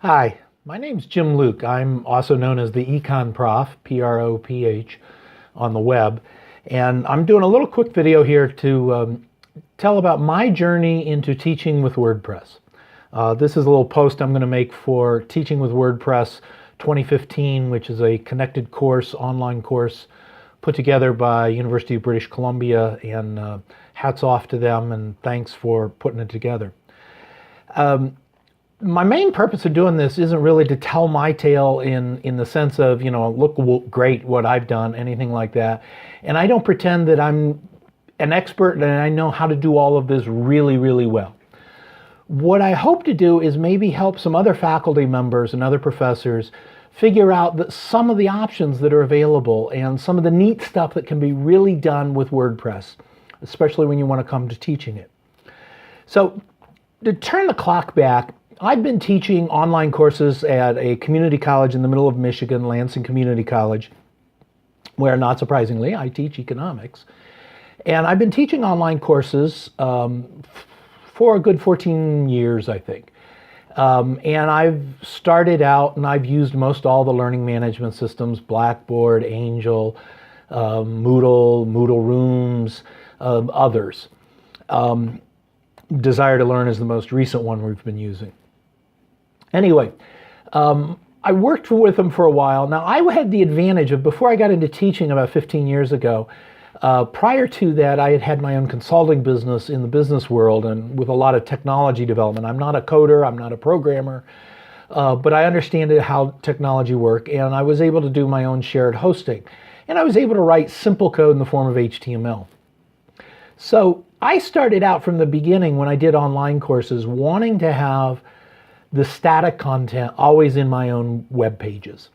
Hi, my name's Jim Luke. I'm also known as the Econ Prof, P-R-O-P-H, on the web. And I'm doing a little quick video here to tell about my journey into teaching with WordPress. This is a little post I'm going to make for Teaching with WordPress 2015, which is a connected course, online course, put together by University of British Columbia, and hats off to them and thanks for putting it together. My main purpose of doing this isn't really to tell my tale in the sense of, look great what I've done, anything like that. And I don't pretend that I'm an expert and I know how to do all of this really, really well. What I hope to do is maybe help some other faculty members and other professors figure out some of the options that are available and some of the neat stuff that can be really done with WordPress, especially when you want to come to teaching it. So to turn the clock back, I've been teaching online courses at a community college in the middle of Michigan, Lansing Community College, where, not surprisingly, I teach economics. And I've been teaching online courses for a good 14 years, I think. And I've started out and I've used most all the learning management systems, Blackboard, Angel, Moodle, Moodle Rooms, others. Desire to Learn is the most recent one we've been using. Anyway, I worked with them for a while. Now, I had the advantage of, before I got into teaching about 15 years ago, prior to that, I had my own consulting business in the business world and with a lot of technology development. I'm not a coder, I'm not a programmer, but I understand how technology works, and I was able to do my own shared hosting. And I was able to write simple code in the form of HTML. So I started out from the beginning when I did online courses wanting to have the static content always in my own web pages.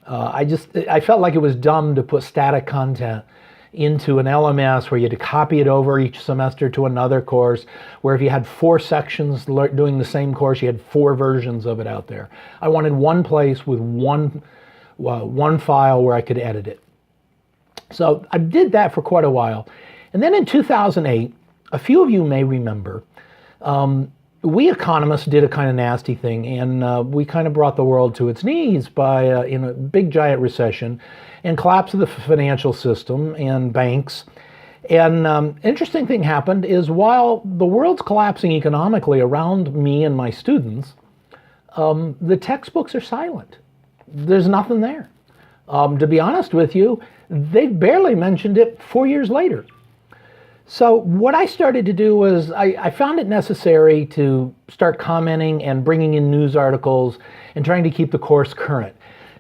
I felt like it was dumb to put static content into an LMS where you had to copy it over each semester to another course, where if you had 4 sections doing the same course, you had 4 versions of it out there. I wanted one place with one file where I could edit it. So I did that for quite a while. And then in 2008, a few of you may remember, we economists did a kind of nasty thing, and we kind of brought the world to its knees by in a big giant recession and collapse of the financial system and banks. And interesting thing happened is, while the world's collapsing economically around me and my students, the textbooks are silent. There's nothing there. To be honest with you, they barely mentioned it 4 years later. So what I started to do was I found it necessary to start commenting and bringing in news articles and trying to keep the course current.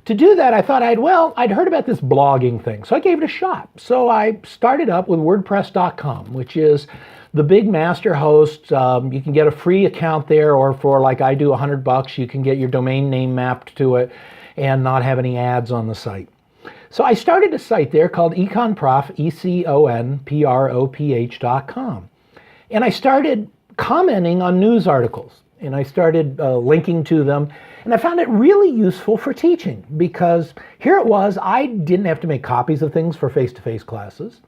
To do that, I thought I'd heard about this blogging thing, so I gave it a shot. So I started up with WordPress.com, which is the big master host. You can get a free account there, or for, like I do, $100, you can get your domain name mapped to it and not have any ads on the site. So I started a site there called econprof, econproph.com. And I started commenting on news articles, and I started linking to them. And I found it really useful for teaching, because here it was, I didn't have to make copies of things for face-to-face classes.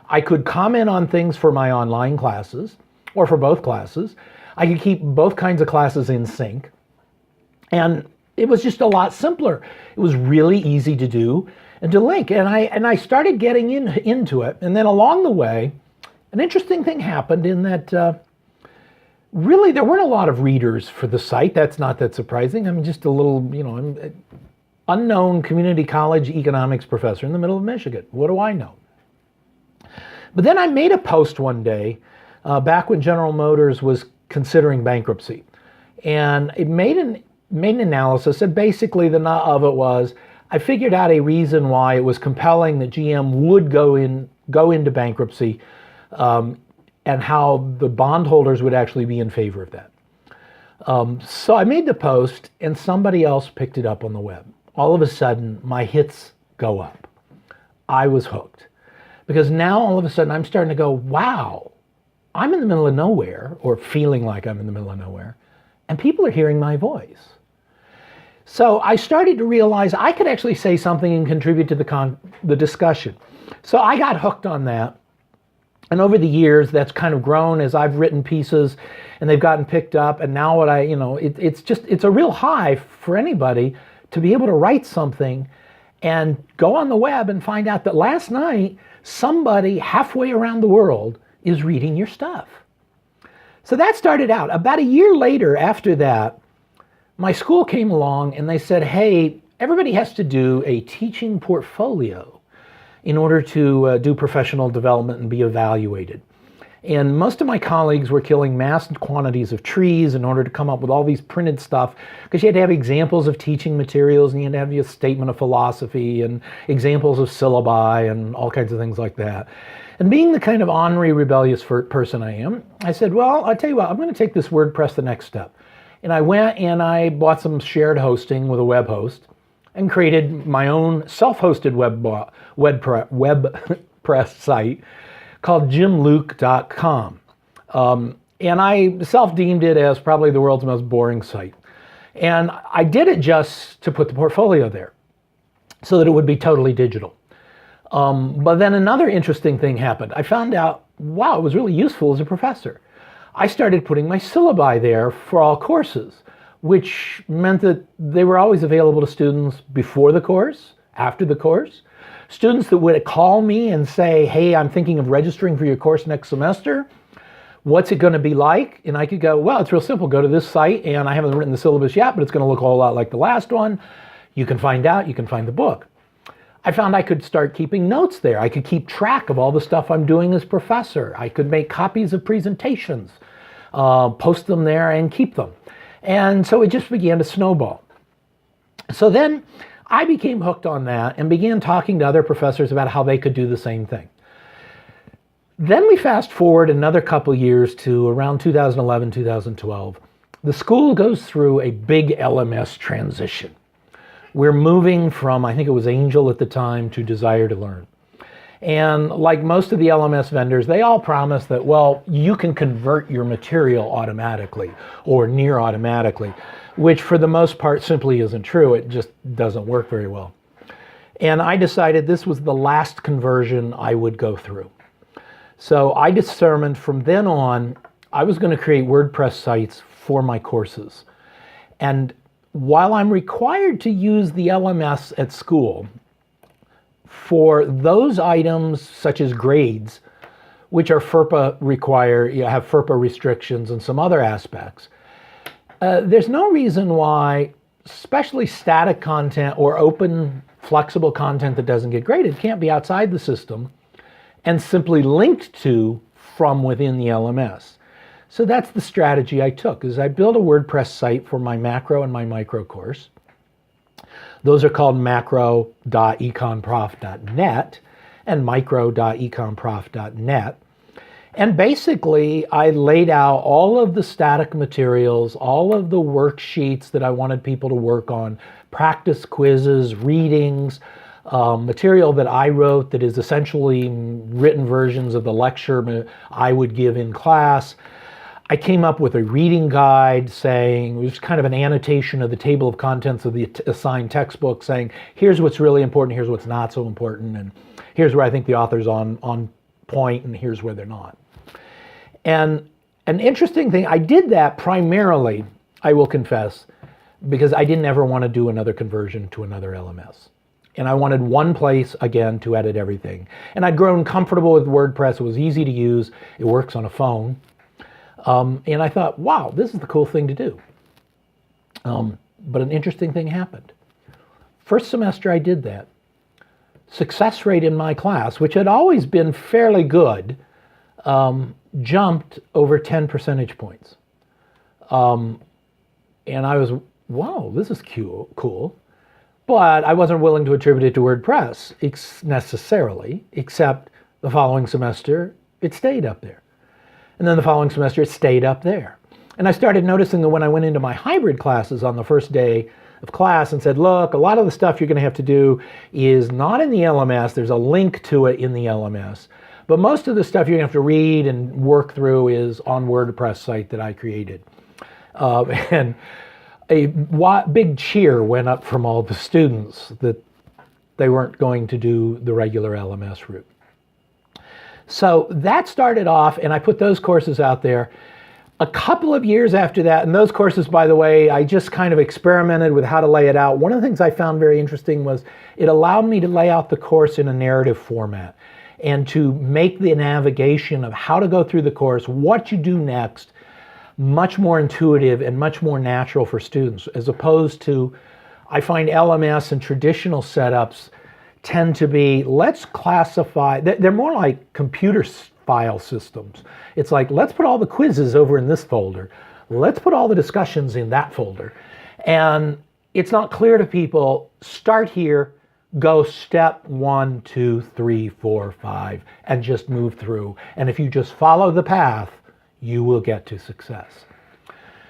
I could comment on things for my online classes, or for both classes. I could keep both kinds of classes in sync. And it was just a lot simpler. It was really easy to do and to link. And I started getting into it. And then along the way, an interesting thing happened in that really there weren't a lot of readers for the site. That's not that surprising. I'm just a little, I'm an unknown community college economics professor in the middle of Michigan. What do I know? But then I made a post one day back when General Motors was considering bankruptcy. And it made an analysis, and basically the nut of it was, I figured out a reason why it was compelling that GM would go into bankruptcy, and how the bondholders would actually be in favor of that. So I made the post, and somebody else picked it up on the web. All of a sudden, my hits go up. I was hooked, because now all of a sudden I'm starting to go, wow, I'm in the middle of nowhere, or feeling like I'm in the middle of nowhere, and people are hearing my voice. So I started to realize I could actually say something and contribute to the discussion. So I got hooked on that. And over the years, that's kind of grown as I've written pieces and they've gotten picked up. And now what it's a real high for anybody to be able to write something and go on the web and find out that last night somebody halfway around the world is reading your stuff. So that started out. About a year later after that, my school came along and they said, hey, everybody has to do a teaching portfolio in order to do professional development and be evaluated. And most of my colleagues were killing mass quantities of trees in order to come up with all these printed stuff, because you had to have examples of teaching materials and you had to have a statement of philosophy and examples of syllabi and all kinds of things like that. And being the kind of ornery, rebellious person I am, I said, well, I'll tell you what, I'm going to take this WordPress the next step. And I went and I bought some shared hosting with a web host and created my own self-hosted WordPress site called jimluke.com. And I self-deemed it as probably the world's most boring site. And I did it just to put the portfolio there so that it would be totally digital. But then another interesting thing happened. I found out, wow, it was really useful as a professor. I started putting my syllabi there for all courses, which meant that they were always available to students before the course, after the course. Students that would call me and say, hey, I'm thinking of registering for your course next semester. What's it going to be like? And I could go, well, it's real simple. Go to this site, and I haven't written the syllabus yet, but it's going to look a whole lot like the last one. You can find out. You can find the book. I found I could start keeping notes there. I could keep track of all the stuff I'm doing as professor. I could make copies of presentations, post them there, and keep them. And so it just began to snowball. So then I became hooked on that and began talking to other professors about how they could do the same thing. Then we fast forward another couple years to around 2011, 2012. The school goes through a big LMS transition. We're moving from, I think it was Angel at the time, to Desire to Learn. And like most of the LMS vendors, they all promise that, well, you can convert your material automatically or near automatically, which for the most part simply isn't true. It just doesn't work very well. And I decided this was the last conversion I would go through. So I determined from then on, I was going to create WordPress sites for my courses. And while I'm required to use the LMS at school, for those items such as grades, which are FERPA have FERPA restrictions and some other aspects, there's no reason why, especially static content or open, flexible content that doesn't get graded, can't be outside the system and simply linked to from within the LMS. So that's the strategy I took, is I built a WordPress site for my macro and my micro course. Those are called macro.econprof.net and micro.econprof.net. And basically, I laid out all of the static materials, all of the worksheets that I wanted people to work on, practice quizzes, readings, material that I wrote that is essentially written versions of the lecture I would give in class. I came up with a reading guide saying, it was kind of an annotation of the table of contents of the assigned textbook saying, here's what's really important, here's what's not so important, and here's where I think the author's on point, and here's where they're not. And an interesting thing, I did that primarily, I will confess, because I didn't ever want to do another conversion to another LMS. And I wanted one place, again, to edit everything. And I'd grown comfortable with WordPress. It was easy to use. It works on a phone. And I thought, wow, this is the cool thing to do. But an interesting thing happened. First semester I did that. Success rate in my class, which had always been fairly good, jumped over 10 percentage points. And I was, wow, this is cool. But I wasn't willing to attribute it to WordPress necessarily, except the following semester, it stayed up there. And then the following semester, it stayed up there. And I started noticing that when I went into my hybrid classes on the first day of class and said, look, a lot of the stuff you're going to have to do is not in the LMS. There's a link to it in the LMS. But most of the stuff you're going to have to read and work through is on WordPress site that I created. And a big cheer went up from all the students that they weren't going to do the regular LMS route. So that started off, and I put those courses out there. A couple of years after that, and those courses, by the way, I just kind of experimented with how to lay it out. One of the things I found very interesting was it allowed me to lay out the course in a narrative format and to make the navigation of how to go through the course, what you do next, much more intuitive and much more natural for students, as opposed to, I find LMS and traditional setups tend to be, let's classify, they're more like computer file systems. It's like, let's put all the quizzes over in this folder. Let's put all the discussions in that folder. And it's not clear to people, start here, go step 1, 2, 3, 4, 5, and just move through. And if you just follow the path, you will get to success.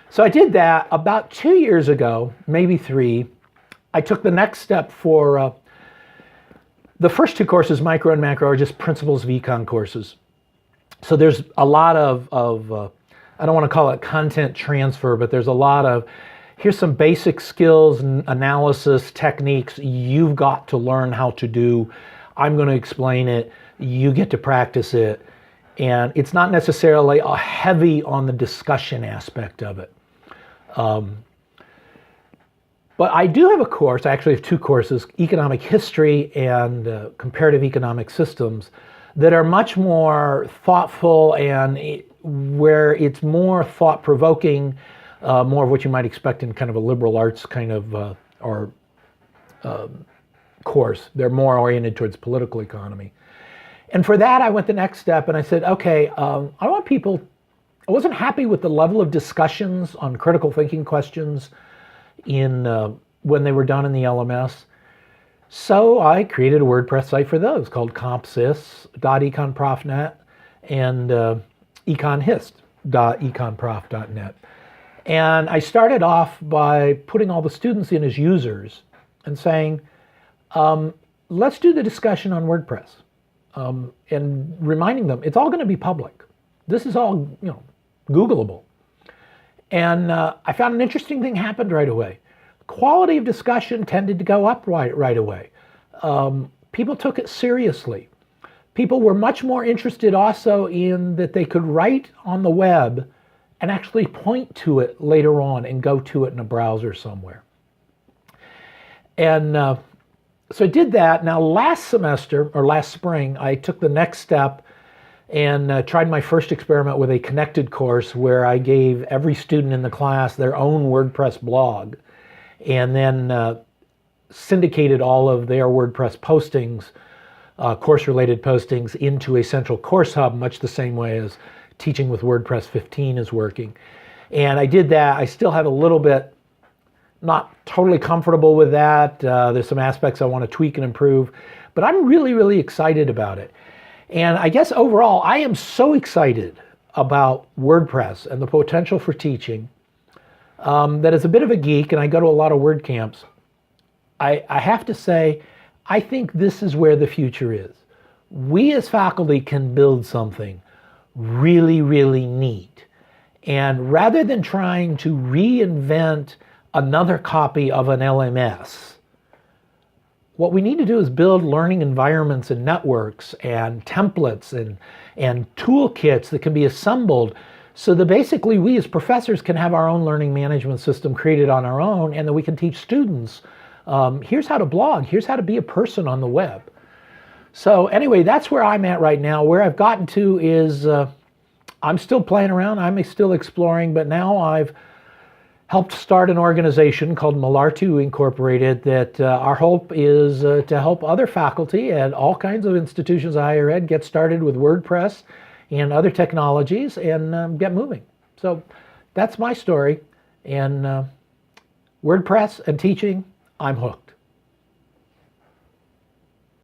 So I did that about 2 years ago, maybe 3. I took the next step for the first 2 courses, micro and macro, are just principles of econ courses. So there's a lot of I don't want to call it content transfer, but there's a lot of, here's some basic skills and analysis techniques you've got to learn how to do. I'm going to explain it. You get to practice it. And it's not necessarily a heavy on the discussion aspect of it. But I do have a course, I actually have 2 courses, economic history and comparative economic systems, that are much more thoughtful and where it's more thought-provoking, more of what you might expect in kind of a liberal arts kind of course. They're more oriented towards political economy. And for that, I went the next step and I said, okay, I want people, I wasn't happy with the level of discussions on critical thinking questions when they were done in the LMS. So I created a WordPress site for those called compsys.econprof.net and econhist.econprof.net. And I started off by putting all the students in as users and saying, let's do the discussion on WordPress. And reminding them, it's all going to be public. This is all, Googleable. And I found an interesting thing happened right away. Quality of discussion tended to go up right away. People took it seriously. People were much more interested also in that they could write on the web and actually point to it later on and go to it in a browser somewhere. And so I did that. Now last spring, I took the next step and tried my first experiment with a connected course where I gave every student in the class their own WordPress blog and then syndicated all of their WordPress postings, course-related postings, into a central course hub, much the same way as Teaching with WordPress 15 is working. And I did that. I still have a little bit, not totally comfortable with that. There's some aspects I want to tweak and improve, but I'm really, really excited about it. And I guess overall, I am so excited about WordPress and the potential for teaching that as a bit of a geek, and I go to a lot of WordCamps, I have to say, I think this is where the future is. We as faculty can build something really, really neat. And rather than trying to reinvent another copy of an LMS, what we need to do is build learning environments and networks and templates and toolkits that can be assembled so that basically we as professors can have our own learning management system created on our own, and that we can teach students, here's how to blog, here's how to be a person on the web. So anyway, that's where I'm at right now. Where I've gotten to is I'm still playing around, I'm still exploring, but now I've helped start an organization called Malartu Incorporated that our hope is to help other faculty at all kinds of institutions of higher ed get started with WordPress and other technologies and get moving. So that's my story. And WordPress and teaching, I'm hooked.